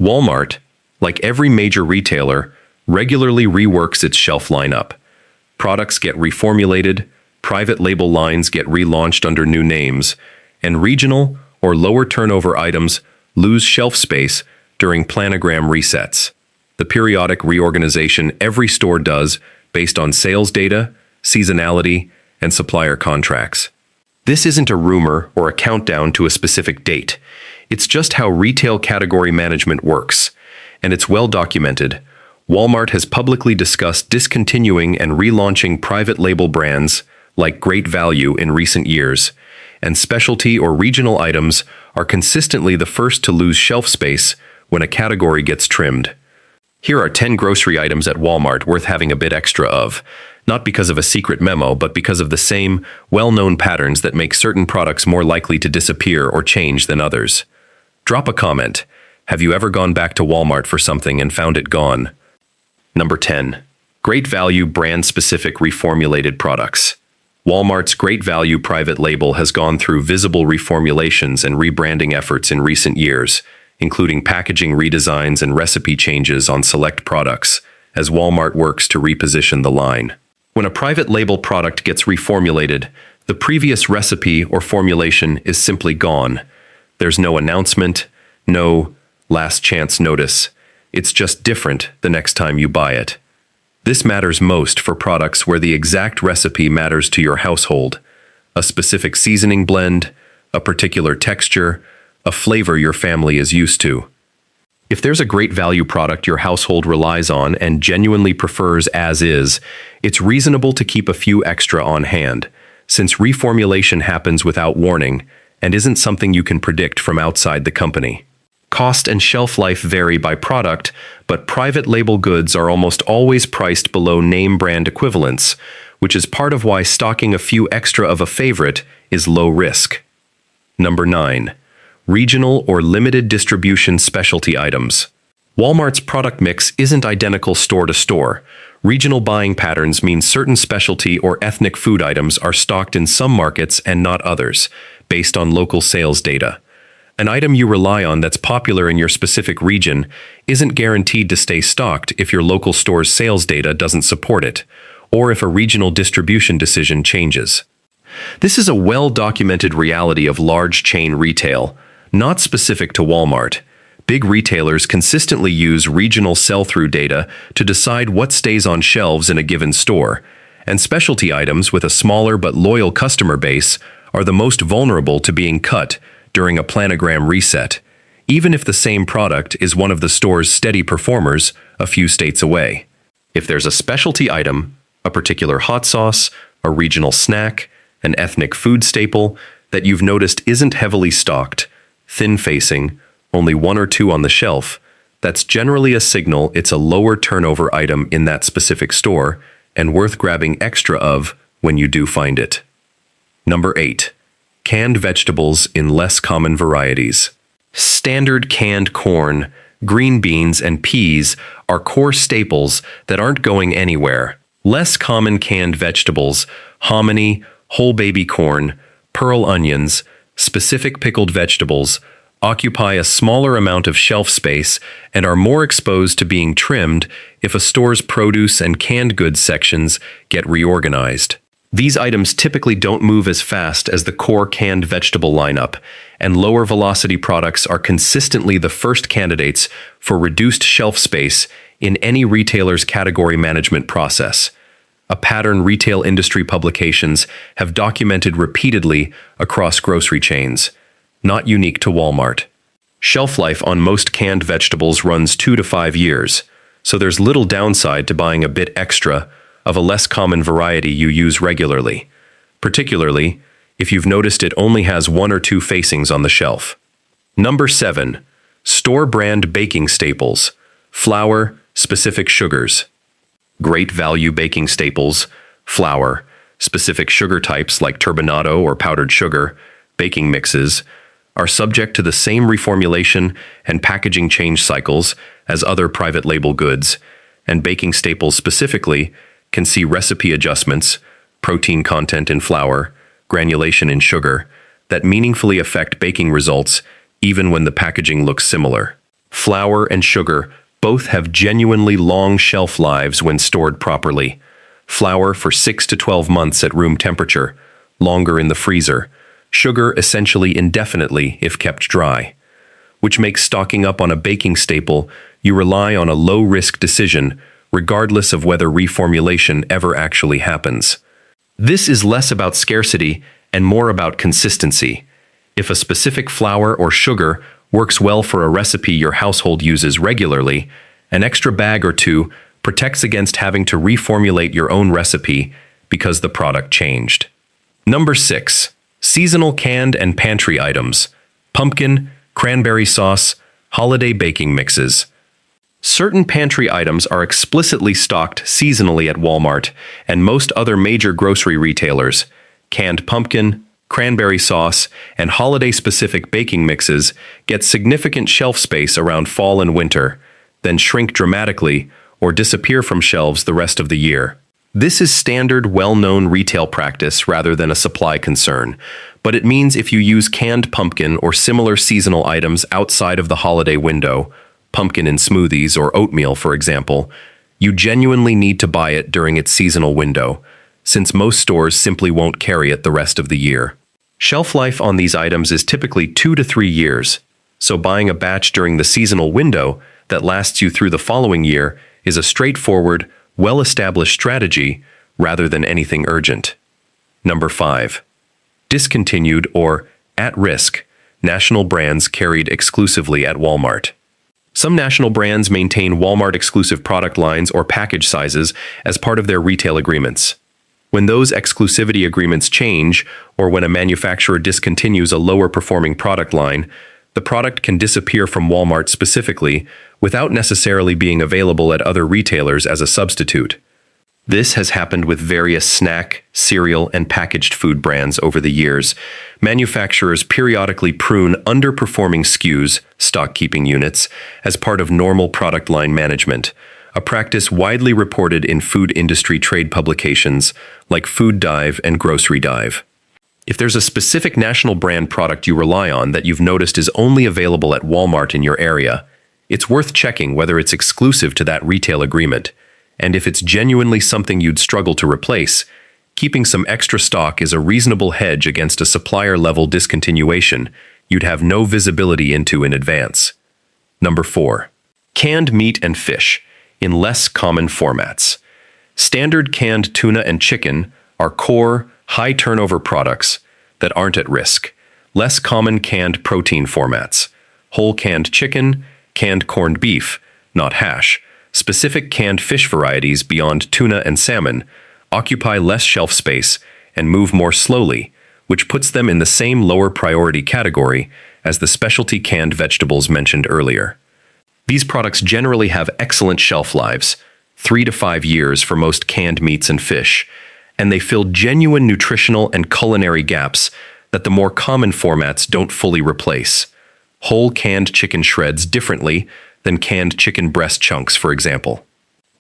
Walmart, like every major retailer, regularly reworks its shelf lineup. Products get reformulated, private label lines get relaunched under new names, and regional or lower turnover items lose shelf space during planogram resets. The periodic reorganization every store does based on sales data, seasonality, and supplier contracts. This isn't a rumor or a countdown to a specific date. It's just how retail category management works, and it's well documented. Walmart has publicly discussed discontinuing and relaunching private label brands like Great Value in recent years, and specialty or regional items are consistently the first to lose shelf space when a category gets trimmed. Here are 10 grocery items at Walmart worth having a bit extra of, not because of a secret memo, but because of the same well-known patterns that make certain products more likely to disappear or change than others. Drop a comment. Have you ever gone back to Walmart for something and found it gone? Number 10. Great Value brand-specific reformulated products. Walmart's Great Value private label has gone through visible reformulations and rebranding efforts in recent years, including packaging redesigns and recipe changes on select products, as Walmart works to reposition the line. When a private label product gets reformulated, the previous recipe or formulation is simply gone. There's no announcement, no last chance notice. It's just different the next time you buy it. This matters most for products where the exact recipe matters to your household. A specific seasoning blend, a particular texture, a flavor your family is used to. If there's a Great Value product your household relies on and genuinely prefers as is, it's reasonable to keep a few extra on hand, since reformulation happens without warning and isn't something you can predict from outside the company. Cost and shelf life vary by product, but private label goods are almost always priced below name brand equivalents, which is part of why stocking a few extra of a favorite is low risk. Number 9. Regional or limited distribution specialty items. Walmart's product mix isn't identical store to store. Regional buying patterns mean certain specialty or ethnic food items are stocked in some markets and not others, based on local sales data. An item you rely on that's popular in your specific region isn't guaranteed to stay stocked if your local store's sales data doesn't support it, or if a regional distribution decision changes. This is a well-documented reality of large chain retail, not specific to Walmart. Big retailers consistently use regional sell-through data to decide what stays on shelves in a given store, and specialty items with a smaller but loyal customer base are the most vulnerable to being cut during a planogram reset, even if the same product is one of the store's steady performers a few states away. If there's a specialty item, a particular hot sauce, a regional snack, an ethnic food staple that you've noticed isn't heavily stocked, thin-facing, only one or two on the shelf, that's generally a signal it's a lower turnover item in that specific store and worth grabbing extra of when you do find it. Number 8. Canned vegetables in less common varieties. Standard canned corn, green beans, and peas are core staples that aren't going anywhere. Less common canned vegetables, hominy, whole baby corn, pearl onions, specific pickled vegetables, occupy a smaller amount of shelf space and are more exposed to being trimmed if a store's produce and canned goods sections get reorganized. These items typically don't move as fast as the core canned vegetable lineup, and lower velocity products are consistently the first candidates for reduced shelf space in any retailer's category management process. A pattern retail industry publications have documented repeatedly across grocery chains, not unique to Walmart. Shelf life on most canned vegetables runs 2 to 5 years, so there's little downside to buying a bit extra of a less common variety you use regularly, particularly if you've noticed it only has 1 or 2 facings on the shelf. Number 7. Store brand baking staples, flour, specific sugars. Great Value baking staples, flour, specific sugar types like turbinado or powdered sugar, baking mixes, are subject to the same reformulation and packaging change cycles as other private label goods, and baking staples specifically can see recipe adjustments, protein content in flour, granulation in sugar, that meaningfully affect baking results even when the packaging looks similar. Flour and sugar both have genuinely long shelf lives when stored properly. Flour for 6 to 12 months at room temperature, longer in the freezer. Sugar essentially indefinitely if kept dry. Which makes stocking up on a baking staple you rely on a low-risk decision, regardless of whether reformulation ever actually happens. This is less about scarcity and more about consistency. If a specific flour or sugar works well for a recipe your household uses regularly, an extra bag or two protects against having to reformulate your own recipe because the product changed. Number 6. Seasonal canned and pantry items. Pumpkin, cranberry sauce, holiday baking mixes. Certain pantry items are explicitly stocked seasonally at Walmart and most other major grocery retailers. Canned pumpkin, cranberry sauce, and holiday-specific baking mixes get significant shelf space around fall and winter, then shrink dramatically or disappear from shelves the rest of the year. This is standard, well-known retail practice rather than a supply concern, but it means if you use canned pumpkin or similar seasonal items outside of the holiday window, pumpkin in smoothies or oatmeal, for example, you genuinely need to buy it during its seasonal window, since most stores simply won't carry it the rest of the year. Shelf life on these items is typically 2 to 3 years, so buying a batch during the seasonal window that lasts you through the following year is a straightforward, well-established strategy rather than anything urgent. Number 5. Discontinued or at-risk national brands carried exclusively at Walmart. Some national brands maintain Walmart-exclusive product lines or package sizes as part of their retail agreements. When those exclusivity agreements change, or when a manufacturer discontinues a lower-performing product line, the product can disappear from Walmart specifically without necessarily being available at other retailers as a substitute. This has happened with various snack, cereal, and packaged food brands over the years. Manufacturers periodically prune underperforming SKUs, stock-keeping units, as part of normal product line management, a practice widely reported in food industry trade publications like Food Dive and Grocery Dive. If there's a specific national brand product you rely on that you've noticed is only available at Walmart in your area, it's worth checking whether it's exclusive to that retail agreement. And if it's genuinely something you'd struggle to replace, keeping some extra stock is a reasonable hedge against a supplier-level discontinuation you'd have no visibility into in advance. Number 4. Canned meat and fish in less common formats. Standard canned tuna and chicken are core, high-turnover products that aren't at risk. Less common canned protein formats. Whole canned chicken, canned corned beef, not hash. Specific canned fish varieties beyond tuna and salmon occupy less shelf space and move more slowly, which puts them in the same lower priority category as the specialty canned vegetables mentioned earlier. These products generally have excellent shelf lives, 3 to 5 years for most canned meats and fish, and they fill genuine nutritional and culinary gaps that the more common formats don't fully replace. Whole canned chicken shreds differently than canned chicken breast chunks, for example.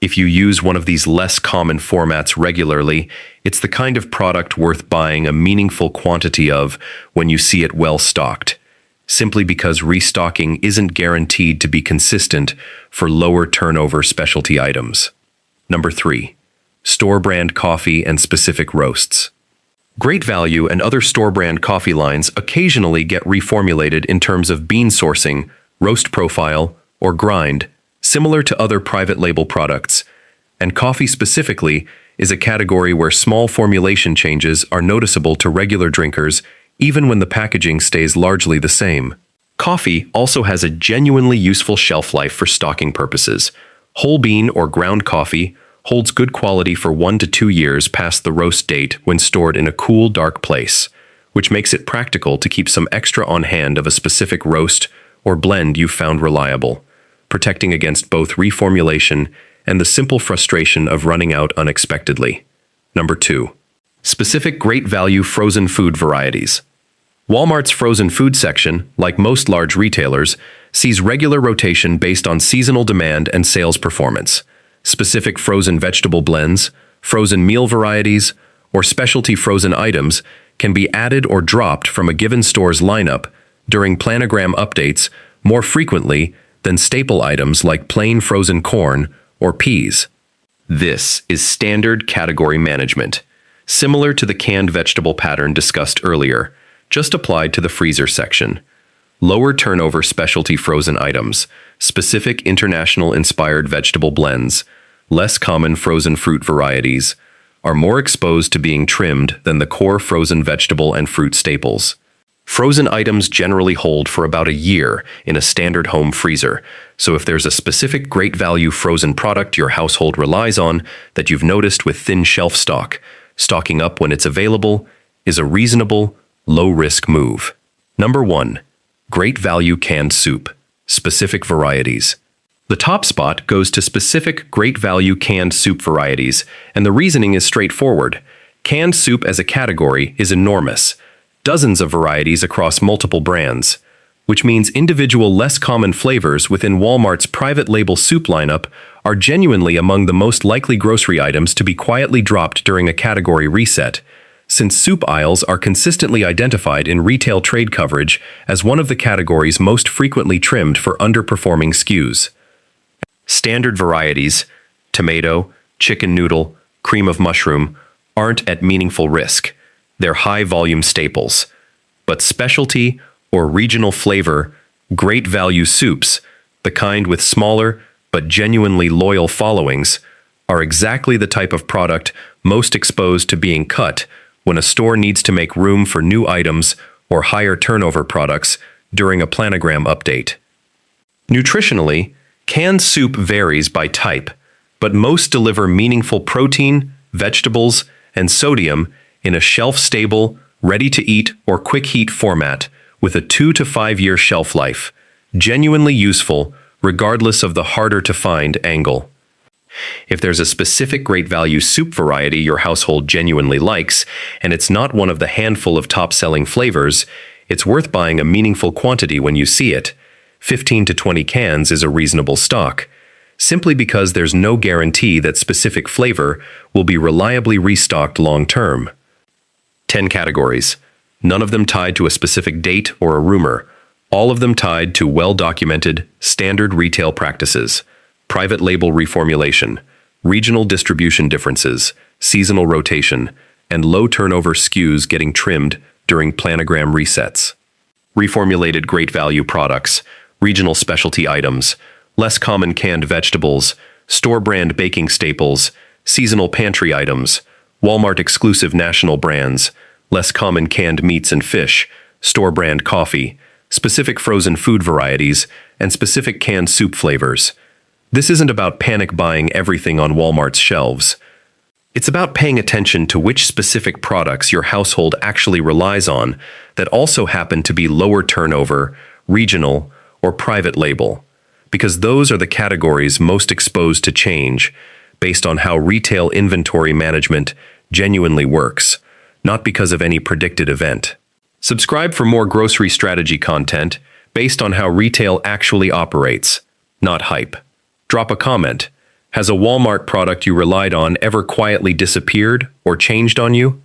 If you use one of these less common formats regularly, it's the kind of product worth buying a meaningful quantity of when you see it well stocked, simply because restocking isn't guaranteed to be consistent for lower turnover specialty items. Number 3. Store brand coffee and specific roasts. Great Value and other store brand coffee lines occasionally get reformulated in terms of bean sourcing, roast profile, or grind, similar to other private label products, and coffee specifically is a category where small formulation changes are noticeable to regular drinkers even when the packaging stays largely the same. Coffee also has a genuinely useful shelf life for stocking purposes. Whole bean or ground coffee holds good quality for 1 to 2 years past the roast date when stored in a cool, dark place, which makes it practical to keep some extra on hand of a specific roast or blend you've found reliable, protecting against both reformulation and the simple frustration of running out unexpectedly. Number 2. Specific Great Value frozen food varieties. Walmart's frozen food section, like most large retailers, sees regular rotation based on seasonal demand and sales performance. Specific frozen vegetable blends, frozen meal varieties, or specialty frozen items can be added or dropped from a given store's lineup during planogram updates more frequently than staple items like plain frozen corn or peas. This is standard category management, similar to the canned vegetable pattern discussed earlier, just applied to the freezer section. Lower turnover specialty frozen items, specific international-inspired vegetable blends, less common frozen fruit varieties, are more exposed to being trimmed than the core frozen vegetable and fruit staples. Frozen items generally hold for about a year in a standard home freezer, so if there's a specific great value frozen product your household relies on that you've noticed with thin shelf stock, stocking up when it's available is a reasonable, low-risk move. Number 1. Great value canned soup, specific varieties. The top spot goes to specific great value canned soup varieties, and the reasoning is straightforward. Canned soup as a category is enormous, dozens of varieties across multiple brands, which means individual less common flavors within Walmart's private label soup lineup are genuinely among the most likely grocery items to be quietly dropped during a category reset, since soup aisles are consistently identified in retail trade coverage as one of the categories most frequently trimmed for underperforming SKUs. Standard varieties, tomato, chicken noodle, cream of mushroom, aren't at meaningful risk. They're high-volume staples. But specialty or regional flavor, great value soups, the kind with smaller but genuinely loyal followings, are exactly the type of product most exposed to being cut when a store needs to make room for new items or higher turnover products during a planogram update. Nutritionally, canned soup varies by type, but most deliver meaningful protein, vegetables, and sodium in a shelf-stable, ready-to-eat or quick-heat format with a 2 to 5 year shelf life, genuinely useful regardless of the harder-to-find angle. If there's a specific great value soup variety your household genuinely likes, and it's not one of the handful of top-selling flavors, it's worth buying a meaningful quantity when you see it. 15 to 20 cans is a reasonable stock, simply because there's no guarantee that specific flavor will be reliably restocked long-term. 10 categories, none of them tied to a specific date or a rumor, all of them tied to well-documented, standard retail practices. Private label reformulation, regional distribution differences, seasonal rotation, and low turnover SKUs getting trimmed during planogram resets. Reformulated great value products, regional specialty items, less common canned vegetables, store brand baking staples, seasonal pantry items, Walmart exclusive national brands, less common canned meats and fish, store brand coffee, specific frozen food varieties, and specific canned soup flavors. This isn't about panic buying everything on Walmart's shelves. It's about paying attention to which specific products your household actually relies on that also happen to be lower turnover, regional, or private label, because those are the categories most exposed to change based on how retail inventory management genuinely works, not because of any predicted event. Subscribe for more grocery strategy content based on how retail actually operates, not hype. Drop a comment. Has a Walmart product you relied on ever quietly disappeared or changed on you?